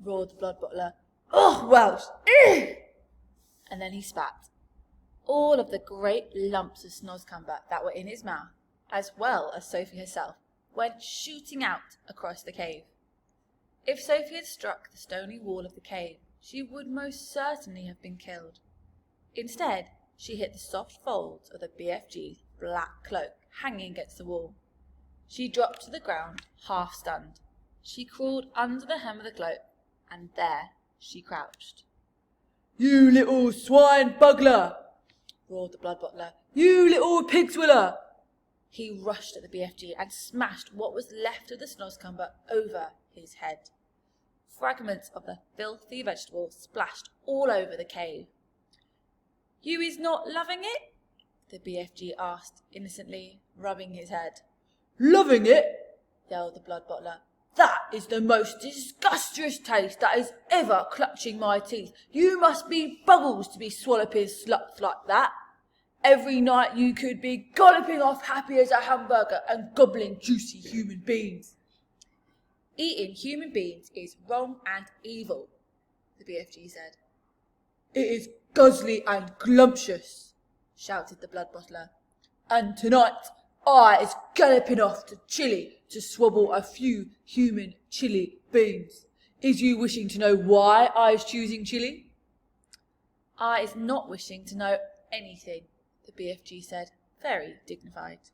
roared the Bloodbottler. "Oh, Welsh! And then he spat. All of the great lumps of snozzcumber that were in his mouth, as well as Sophie herself, went shooting out across the cave. If Sophie had struck the stony wall of the cave, she would most certainly have been killed. Instead, she hit the soft folds of the BFG's black cloak hanging against the wall. She dropped to the ground, half stunned. She crawled under the hem of the cloak, and there she crouched. "You little swine bugler!" roared the Bloodbottler. "You little pig swiller!" He rushed at the BFG and smashed what was left of the snozzcumber over his head. Fragments of the filthy vegetable splashed all over the cave. "You is not loving it?" the BFG asked innocently, rubbing his head. "Loving it?" yelled the Bloodbottler. "That is the most disgustious taste that is ever clutching my teeth. You must be bubbles to be swalloping sluts like that. Every night you could be golloping off happy as a hamburger and gobbling juicy human beans." "Eating human beings is wrong and evil," the BFG said. "It is guzzly and glumptious," shouted the Bloodbottler. "And tonight I is galloping off to Chile to swabble a few human chili beans. Is you wishing to know why I is choosing Chile?" "I is not wishing to know anything," the BFG said, very dignified.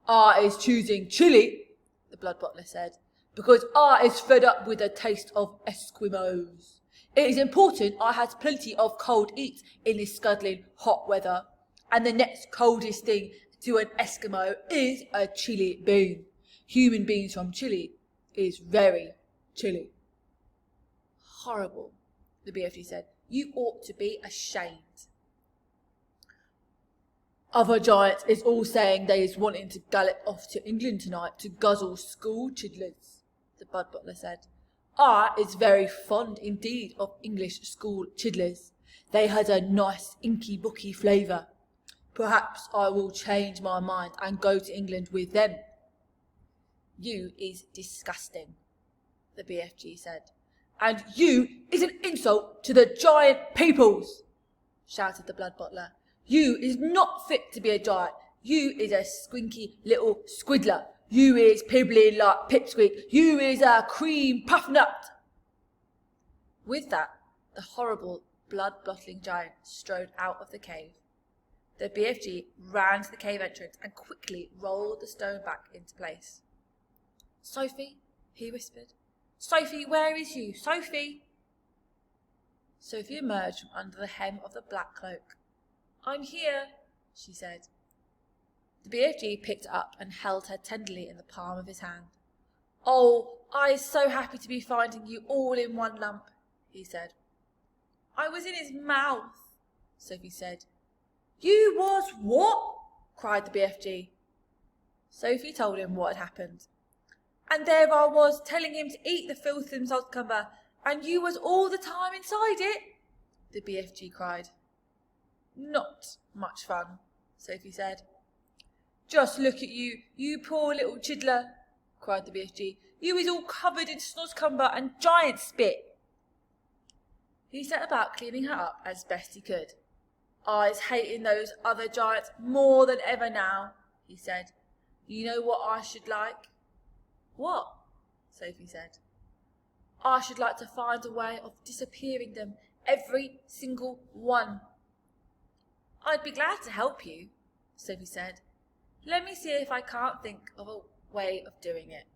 "I is choosing Chile," the Bloodbottler said, "because I is fed up with the taste of Eskimos. It is important I has plenty of cold eat in this scuddling hot weather, and the next coldest thing to an Eskimo is a chili bean. Human beans from Chile is very chilly." "Horrible," the BFG said. "You ought to be ashamed." "Other giants is all saying they is wanting to gallop off to England tonight to guzzle school chidlers," the Bloodbottler said. "I is very fond indeed of English school chidlers. They has a nice inky booky flavour. Perhaps I will change my mind and go to England with them." "You is disgusting," the BFG said. "And you is an insult to the giant peoples," shouted the Bloodbottler. "You is not fit to be a giant. You is a squinky little squiddler. You is pibbling like pipsqueak. You is a cream puff nut." With that, the horrible blood-bottling giant strode out of the cave. The BFG ran to the cave entrance and quickly rolled the stone back into place. "Sophie," he whispered. "Sophie, where is you? Sophie!" Sophie emerged from under the hem of the black cloak. "I'm here," she said. The BFG picked her up and held her tenderly in the palm of his hand. "Oh, I is so happy to be finding you all in one lump," he said. "I was in his mouth," Sophie said. "You was what?" cried the BFG. Sophie told him what had happened. "And there I was telling him to eat the filthy snozzcumber, and you was all the time inside it," the BFG cried. "Not much fun," Sophie said. "Just look at you, you poor little chidler," cried the BFG. "You is all covered in snozzcumber and giant spit." He set about cleaning her up as best he could. "I is hating those other giants more than ever now," he said. "You know what I should like?" "What?" Sophie said. "I should like to find a way of disappearing them, every single one." "I'd be glad to help you," Sophie said. "Let me see if I can't think of a way of doing it."